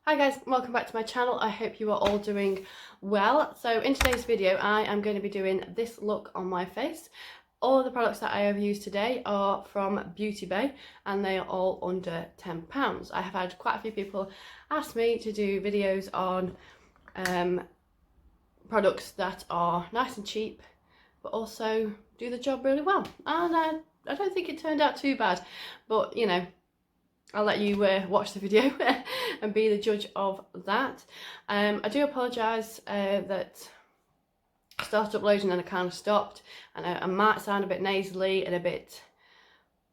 Hi guys, welcome back to my channel. I hope you are all doing well. So in today's video I am going to be doing this look on my face. All of the products that I have used today are from Beauty Bay and they are all under £10. I have had quite a few people ask me to do videos on products that are nice and cheap but also do the job really well, and I don't think it turned out too bad, but you know, I'll let you watch the video and be the judge of that. I do apologise that I started uploading and I kind of stopped, and I might sound a bit nasally and a bit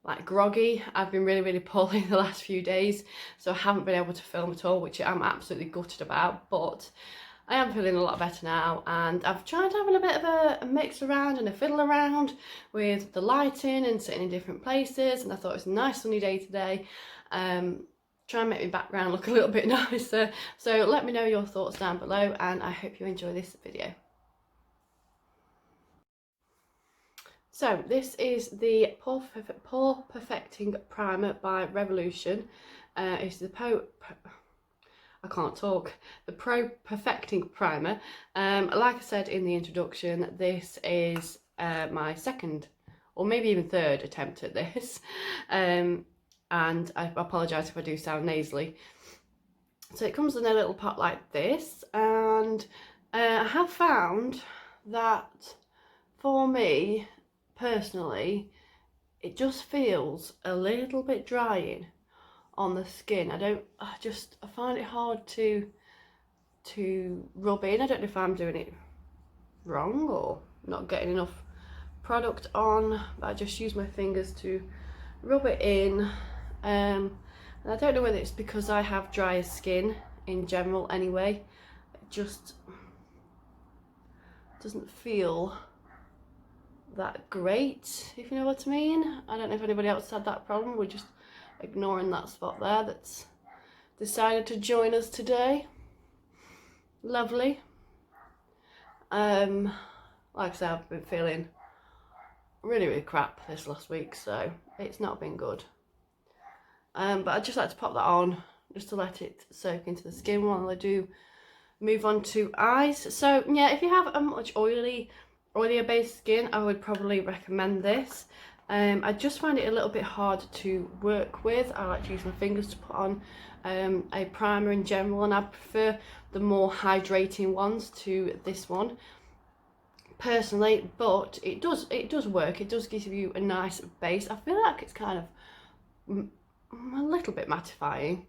like groggy. I've been really poorly the last few days, so I haven't been able to film at all, which I'm absolutely gutted about, but I am feeling a lot better now, and I've tried having a bit of a mix around and a fiddle around with the lighting and sitting in different places, and I thought it was a nice sunny day today. Try and make my background look a little bit nicer. So let me know your thoughts down below, and I hope you enjoy this video. So this is the Pore Perfecting Primer by Revolution. It's the Pro Perfecting Primer. Like I said in the introduction, this is my second or maybe even third attempt at this. And I apologise if I do sound nasally. So it comes in a little pot like this, and I have found that for me personally it just feels a little bit drying on the skin. I find it hard to rub in. I don't know if I'm doing it wrong or not getting enough product on, but I just use my fingers to rub it in. And I don't know whether it's because I have drier skin in general anyway. It just doesn't feel that great, if you know what I mean. I don't know if anybody else had that problem. We're just ignoring that spot there that's decided to join us today. Lovely. Like I said, I've been feeling really crap this last week, so it's not been good. But I'd just like to pop that on just to let it soak into the skin while I do move on to eyes. So yeah, if you have a much oilier based skin, I would probably recommend this. I just find it a little bit hard to work with. I like to use my fingers to put on a primer in general, and I prefer the more hydrating ones to this one personally, but it does work. It does give you a nice base. I feel like it's kind of a little bit mattifying.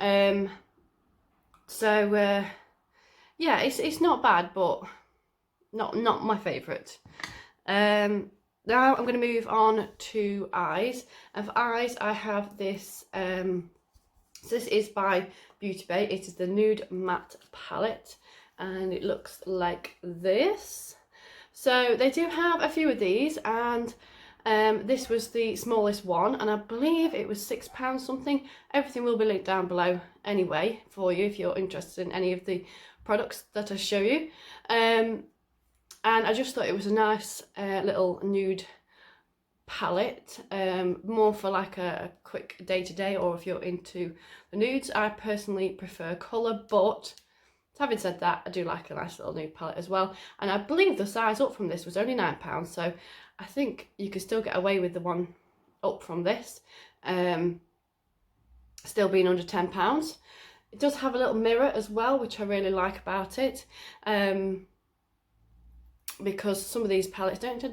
Yeah, it's not bad, but not my favourite. Now I'm going to move on to eyes, and for eyes I have this, so this is by Beauty Bay. It is the Nude Matte Palette, and it looks like this. So they do have a few of these, and this was the smallest one, and I believe it was £6 something. Everything will be linked down below anyway for you if you're interested in any of the products that I show you. And I just thought it was a nice little nude palette, more for like a quick day-to-day, or if you're into the nudes. I personally prefer colour, but having said that, I do like a nice little nude palette as well. And I believe the size up from this was only £9, so I think you could still get away with the one up from this, still being under £10. It does have a little mirror as well, which I really like about it, because some of these palettes don't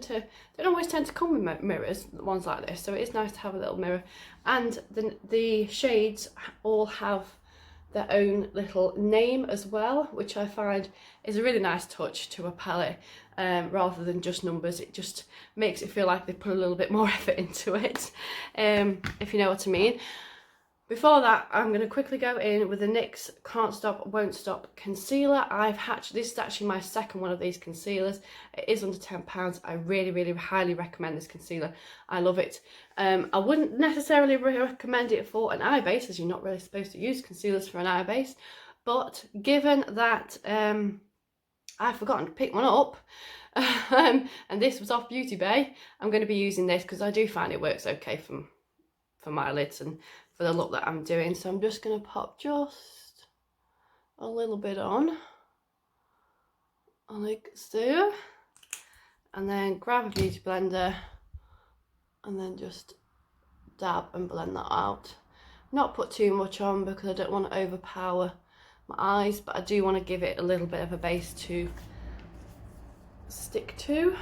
always tend to come with mirrors, ones like this, so it is nice to have a little mirror. And the shades all have their own little name as well, which I find is a really nice touch to a palette, rather than just numbers. It just makes it feel like they put a little bit more effort into it, if you know what I mean. Before that, I'm going to quickly go in with the NYX Can't Stop, Won't Stop Concealer. This is actually my second one of these concealers. It is under £10. I really highly recommend this concealer. I love it. I wouldn't necessarily recommend it for an eye base, as you're not really supposed to use concealers for an eye base. But given that I've forgotten to pick one up, and this was off Beauty Bay, I'm going to be using this because I do find it works okay for my lids and for the look that I'm doing. So I'm just going to pop just a little bit on like so, and then grab a beauty blender and then just dab and blend that out. Not put too much on because I don't want to overpower my eyes, but I do want to give it a little bit of a base to stick to.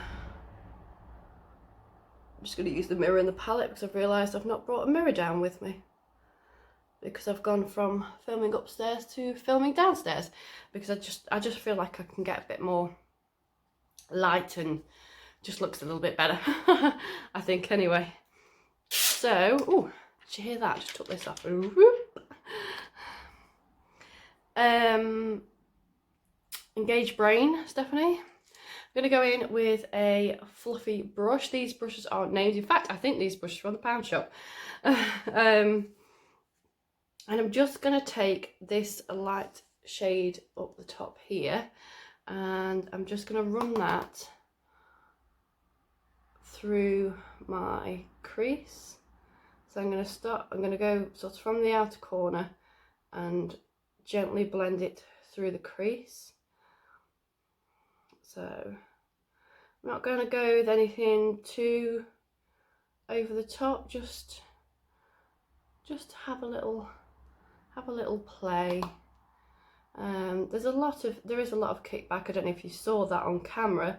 I'm just going to use the mirror and the palette because I've realised I've not brought a mirror down with me, because I've gone from filming upstairs to filming downstairs, because I just feel like I can get a bit more light and just looks a little bit better. I think anyway. So, oh, did you hear that? I just took this off. Engage brain, Stephanie. I'm going to go in with a fluffy brush. These brushes aren't named. In fact, I think these brushes are from the pound shop. And I'm just going to take this light shade up the top here, and I'm just going to run that through my crease. So I'm going to go sort of from the outer corner and gently blend it through the crease. So I'm not going to go with anything too over the top, just have a little play. There is a lot of kickback. I don't know if you saw that on camera.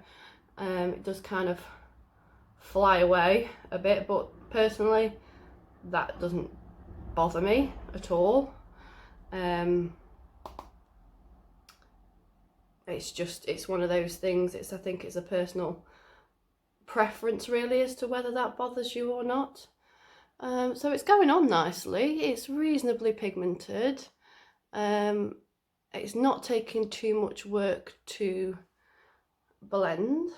It does kind of fly away a bit, but personally that doesn't bother me at all. It's one of those things. I think it's a personal preference really as to whether that bothers you or not. So it's going on nicely. It's reasonably pigmented. It's not taking too much work to blend.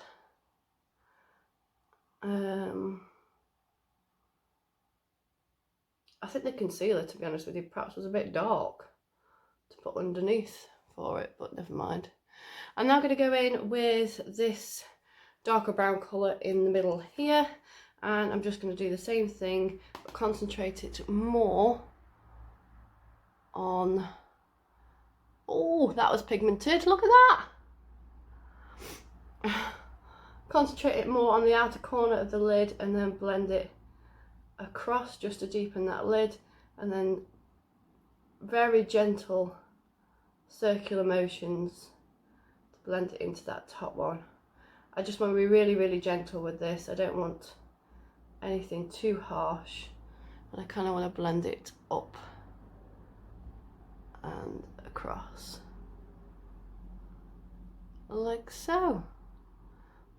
I think the concealer, to be honest with you, perhaps was a bit dark to put underneath for it, but never mind. I'm now going to go in with this darker brown colour in the middle here, and I'm just going to do the same thing but concentrate it more on, oh, that was pigmented, look at that. Concentrate it more on the outer corner of the lid and then blend it across just to deepen that lid, and then very gentle circular motions to blend it into that top one. I just want to be really, really gentle with this. I don't want anything too harsh, and I kind of want to blend it up and across like so.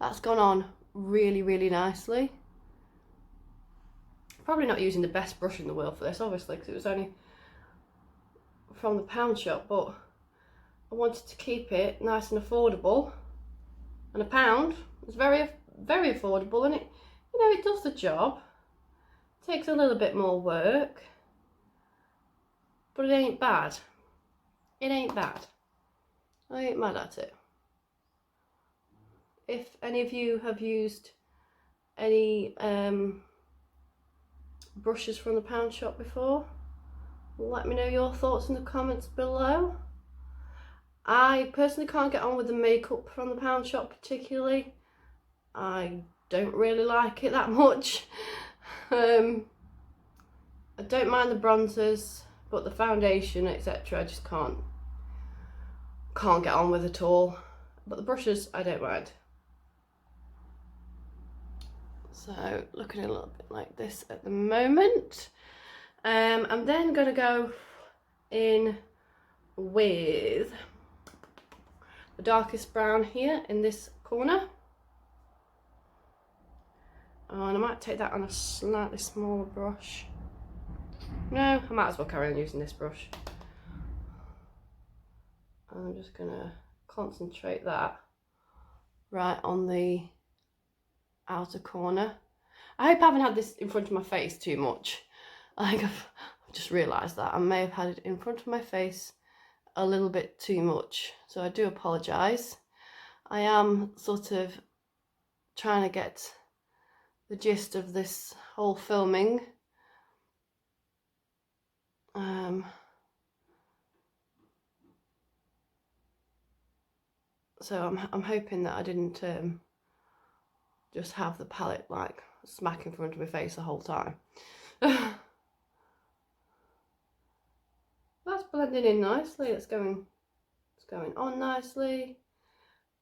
That's gone on really, really nicely. Probably not using the best brush in the world for this, obviously, because it was only from the pound shop, but I wanted to keep it nice and affordable, and £1 is very, very affordable, and it, you know, it does the job. It takes a little bit more work, but it ain't bad. It ain't bad. I ain't mad at it. If any of you have used any brushes from the pound shop before, let me know your thoughts in the comments below. I personally can't get on with the makeup from the pound shop particularly. I don't really like it that much. I don't mind the bronzers, but the foundation, etc., I just can't get on with at all. But the brushes I don't mind. So looking a little bit like this at the moment. I'm then going to go in with the darkest brown here in this corner. And I might take that on a slightly smaller brush. No, I might as well carry on using this brush. I'm just going to concentrate that right on the outer corner. I hope I haven't had this in front of my face too much. Like, I've just realised that I may have had it in front of my face a little bit too much, so I do apologise. I am sort of trying to get the gist of this whole filming. So I'm hoping that I didn't just have the palette like smack in front of my face the whole time. That's blending in nicely. It's going on nicely.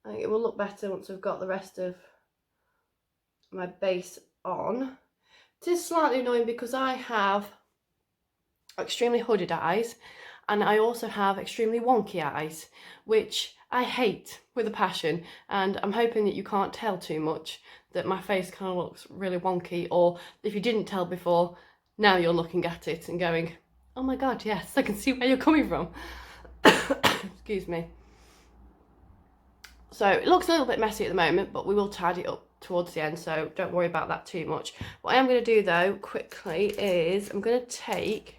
I think it will look better once we've got the rest of my base on. It is slightly annoying because I have extremely hooded eyes and I also have extremely wonky eyes, which I hate with a passion, and I'm hoping that you can't tell too much that my face kind of looks really wonky, or if you didn't tell before, now you're looking at it and going, oh my god, yes, I can see where you're coming from. Excuse me. So it looks a little bit messy at the moment, but we will tidy it up towards the end, so don't worry about that too much. What I am going to do though quickly is I'm going to take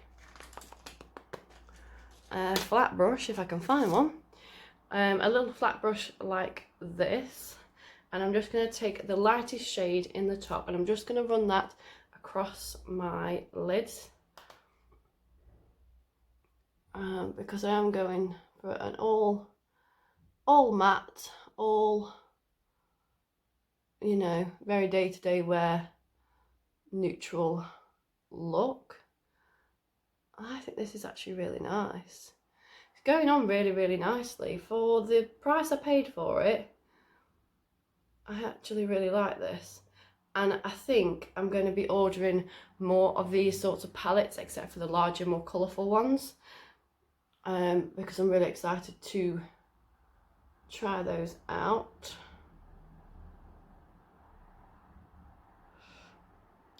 a flat brush, if I can find one, a little flat brush like this, and I'm just going to take the lightest shade in the top and I'm just going to run that across my lids, because I am going for an all matte, all, you know, very day-to-day wear neutral look. I think this is actually really nice. It's going on really nicely. For the price I paid for it, I actually really like this. And I think I'm going to be ordering more of these sorts of palettes, except for the larger, more colourful ones, because I'm really excited to try those out.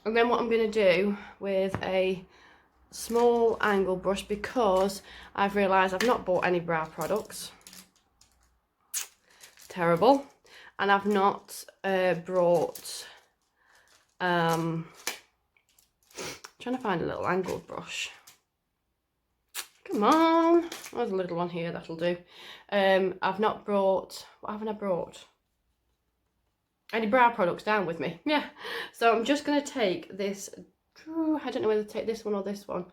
And then what I'm going to do with a small angle brush, because I've realised I've not bought any brow products, terrible, and I've not brought trying to find a little angle brush. Come on, there's a little one here, that'll do. I've not brought, what haven't I brought? Any brow products down with me. Yeah, so I'm just going to take this, I don't know whether to take this one or this one,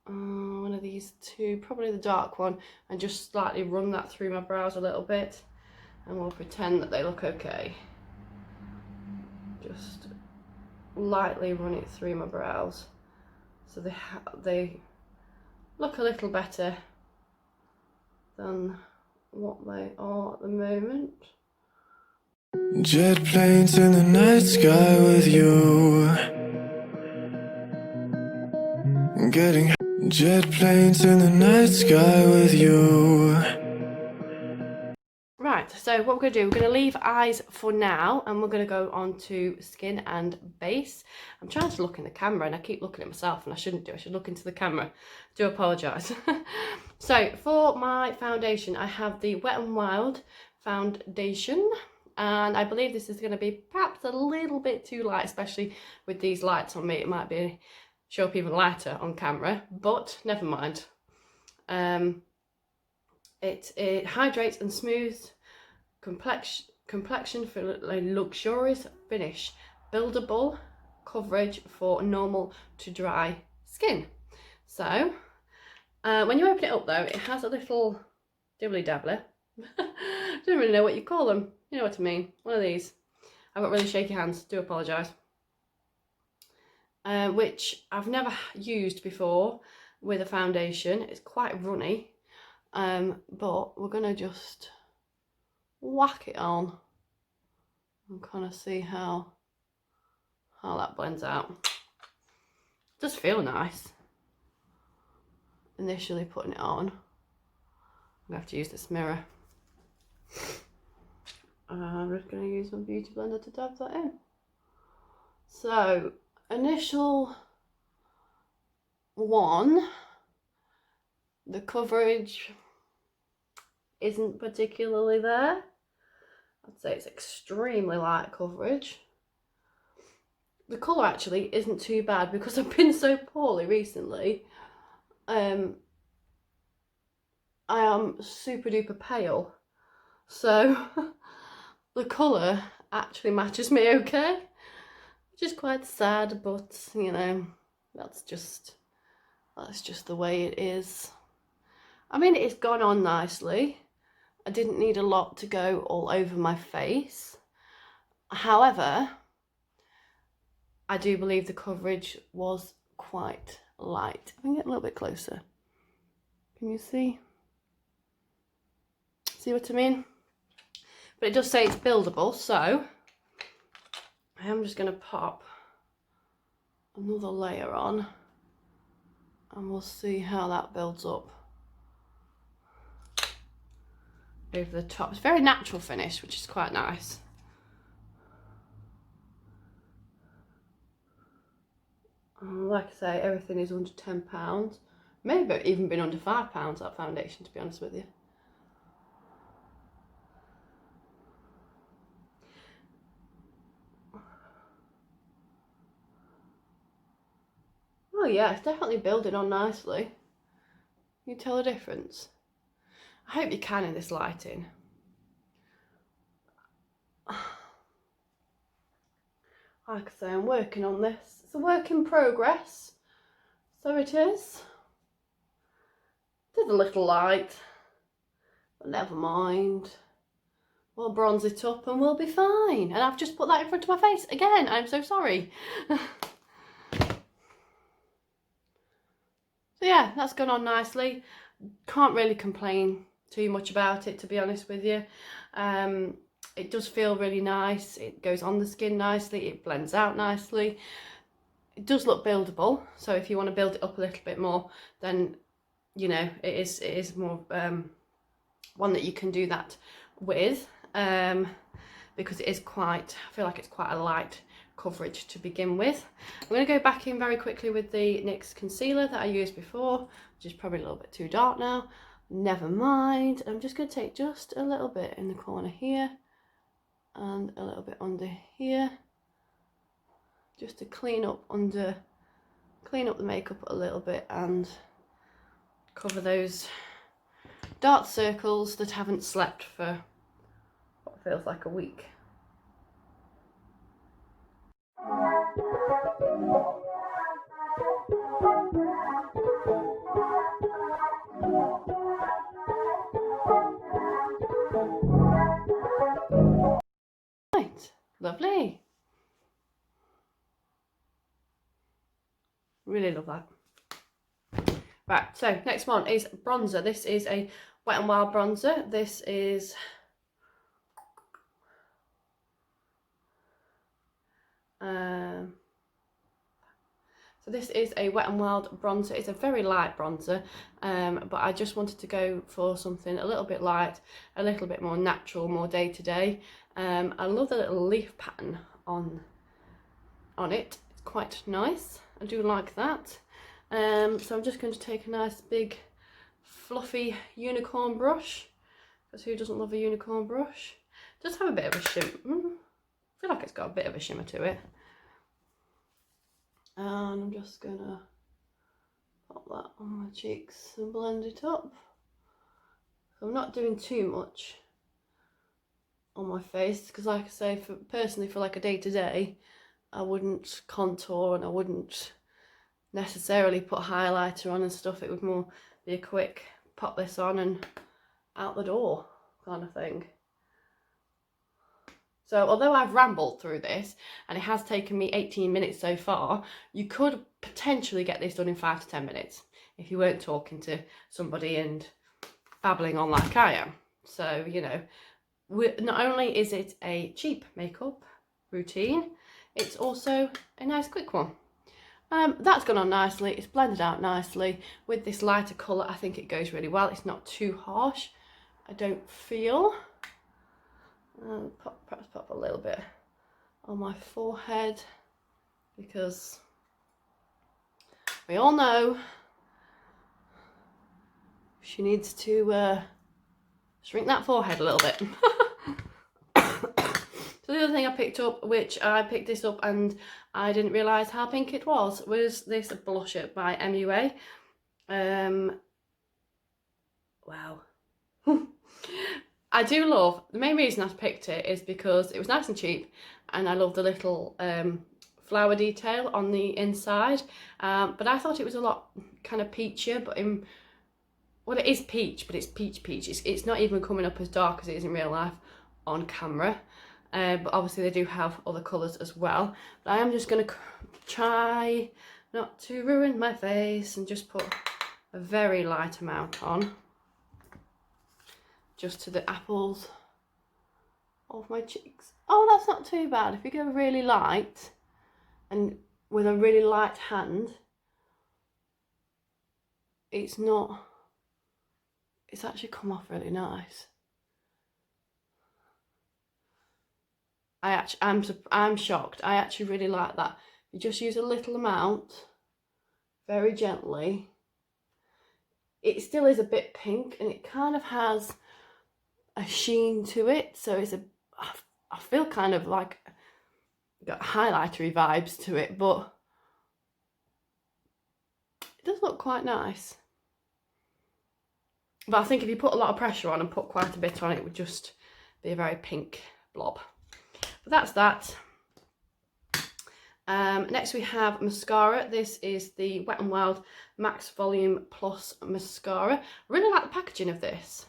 one of these two, probably the dark one, and just slightly run that through my brows a little bit, and we'll pretend that they look okay. Just lightly run it through my brows so they look a little better than what they are at the moment. Jet planes in the night sky with you. Getting jet planes in the night sky with you. Right, so what we're going to do, we're going to leave eyes for now, and we're going to go on to skin and base. I'm trying to look in the camera and I keep looking at myself, and I shouldn't do. I should look into the camera. Do apologise. So for my foundation, I have the Wet n Wild foundation, and I believe this is going to be perhaps a little bit too light, especially with these lights on me. It might be show up even lighter on camera, but never mind. It hydrates and smooths complexion for a luxurious finish, buildable coverage for normal to dry skin. So when you open it up though, it has a little dibbly dabbler. Don't really know what you call them, you know what I mean, one of these. I've got really shaky hands, do apologise. Which I've never used before with a foundation. It's quite runny, but we're gonna just whack it on and kind of see how that blends out. It does feel nice initially putting it on. I'm gonna have to use this mirror. I'm just gonna use my beauty blender to dab that in. So initial one, the coverage isn't particularly there. I'd say it's extremely light coverage. The colour actually isn't too bad because I've been so poorly recently. I am super duper pale, so the colour actually matches me okay, which is quite sad, but you know, that's just the way it is. I mean, it's gone on nicely. I didn't need a lot to go all over my face. However, I do believe the coverage was quite light. I can get a little bit closer. Can you see? See what I mean? But it does say it's buildable, so I am just going to pop another layer on and we'll see how that builds up over the top. It's a very natural finish, which is quite nice. And like I say, everything is under £10. Maybe even been under £5, that foundation, to be honest with you. Oh yeah, it's definitely building on nicely. Can you tell the difference? I hope you can in this lighting. Like I say, I'm working on this. It's a work in progress. So it is. It is a little light, but never mind. We'll bronze it up and we'll be fine. And I've just put that in front of my face again. I'm so sorry. So yeah, that's gone on nicely. Can't really complain too much about it, to be honest with you. It does feel really nice. It goes on the skin nicely. It blends out nicely. It does look buildable. So if you want to build it up a little bit more, then you know it is more one that you can do that with, because it is quite, I feel like it's quite a light coverage to begin with. I'm going to go back in very quickly with the NYX concealer that I used before, which is probably a little bit too dark now. Never mind. I'm just going to take just a little bit in the corner here and a little bit under here, just to clean up the makeup a little bit and cover those dark circles that haven't slept for what feels like a week. Right, lovely. Really love that. Right, so next one is bronzer. This is a Wet n Wild bronzer. This is so this is a Wet n Wild bronzer. It's a very light bronzer, but I just wanted to go for something a little bit light, a little bit more natural, more day to day. I love the little leaf pattern on it. It's quite nice. I do like that. So I'm just going to take a nice big fluffy unicorn brush, because who doesn't love a unicorn brush? Just have a bit of a shimmer. I feel like it's got a bit of a shimmer to it. And I'm just gonna pop that on my cheeks and blend it up. So I'm not doing too much on my face, because like I say, personally for like a day to day, I wouldn't contour and I wouldn't necessarily put highlighter on and stuff. It would more be a quick pop this on and out the door kind of thing. So although I've rambled through this and it has taken me 18 minutes so far, you could potentially get this done in 5 to 10 minutes if you weren't talking to somebody and babbling on like I am. So, you know, not only is it a cheap makeup routine, it's also a nice quick one. That's gone on nicely. It's blended out nicely. With this lighter colour, I think it goes really well. It's not too harsh, I don't feel. Perhaps pop a little bit on my forehead, because we all know she needs to shrink that forehead a little bit. So the other thing I picked up, which I picked this up and I didn't realise how pink it was this blusher by MUA. Wow. I do love, the main reason I picked it is because it was nice and cheap, and I love the little flower detail on the inside, but I thought it was a lot kind of peachier, but in well, it is peach, but it's peach. It's not even coming up as dark as it is in real life on camera. But obviously they do have other colours as well. But I am just going to try not to ruin my face and just put a very light amount on. Just to the apples of my cheeks. Oh, that's not too bad. If you go really light and with a really light hand, it's actually come off really nice. I'm shocked. I actually really like that. You just use a little amount, very gently. It still is a bit pink and it kind of has a sheen to it. So I feel kind of like got highlightery vibes to it, but it does look quite nice. But I think if you put a lot of pressure on and put quite a bit on, it would just be a very pink blob. But that's that. Next we have mascara. This is the Wet n Wild Max Volume Plus Mascara. I really like the packaging of this.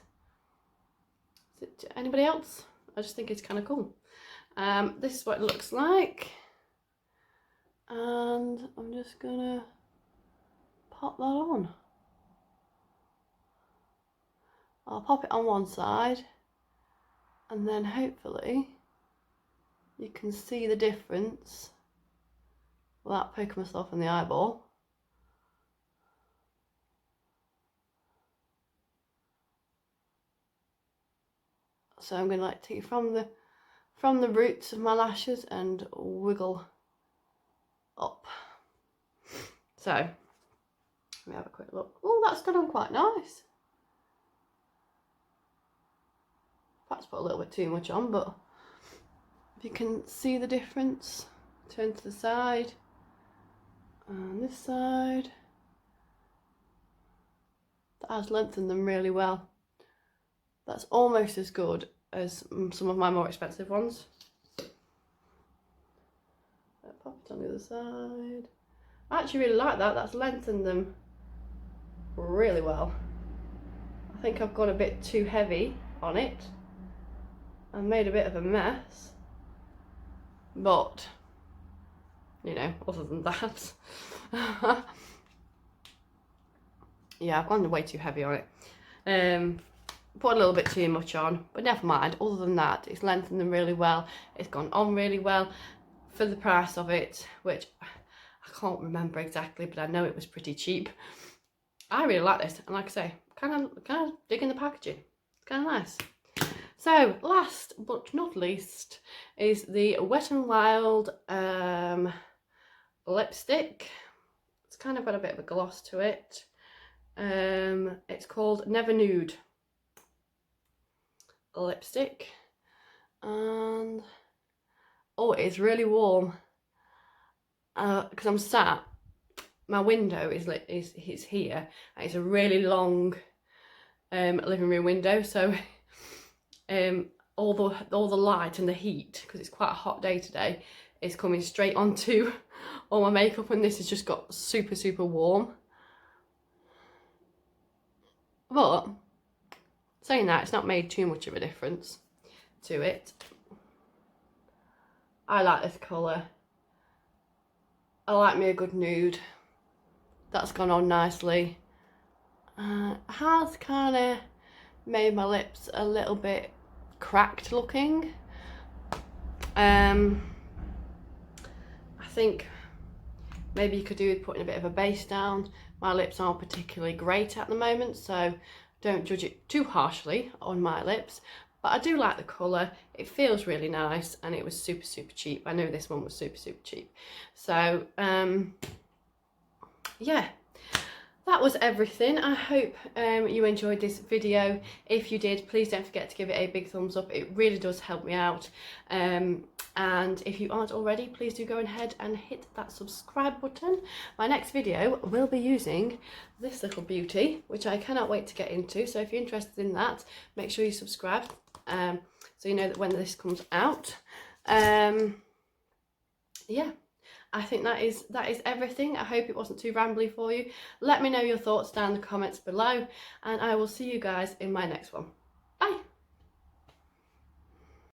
Is it anybody else? I just think it's kind of cool. This is what it looks like. And I'm just gonna pop that on. I'll pop it on one side and then hopefully you can see the difference without poking myself in the eyeball. So I'm going to like take it from the roots of my lashes and wiggle up. So let me have a quick look. Oh, that's gone on quite nice. Perhaps put a little bit too much on, but if you can see the difference, turn to the side and this side. That has lengthened them really well. That's almost as good as some of my more expensive ones. Pop it on the other side. I actually really like that. That's lengthened them really well. I think I've gone a bit too heavy on it and made a bit of a mess. But, you know, other than that, yeah, I've gone way too heavy on it. Put a little bit too much on, but never mind. Other than that, it's lengthened them really well. It's gone on really well for the price of it, which I can't remember exactly, but I know it was pretty cheap. I really like this, and like I say, kind of digging the packaging. It's kind of nice. So last but not least is the Wet n Wild lipstick. It's kind of got a bit of a gloss to it. It's called Never Nude lipstick, and oh, it is really warm because I'm sat. My window is here, and it's a really long living room window, so all the light and the heat, because it's quite a hot day today, is coming straight onto all my makeup, and this has just got super warm. But saying that, it's not made too much of a difference to it. I like this colour. I like me a good nude. That's gone on nicely. Has kind of made my lips a little bit cracked looking. I think maybe you could do with putting a bit of a base down. My lips aren't particularly great at the moment, so don't judge it too harshly on my lips. But I do like the colour. It feels really nice, and it was super cheap. I know this one was super cheap. So yeah, that was everything. I hope you enjoyed this video. If you did, please don't forget to give it a big thumbs up. It really does help me out. And if you aren't already, please do go ahead and hit that subscribe button. My next video will be using this little beauty, which I cannot wait to get into. So if you're interested in that, make sure you subscribe so you know that when this comes out. Yeah, I think that is everything. I hope it wasn't too rambly for you. Let me know your thoughts down in the comments below, and I will see you guys in my next one.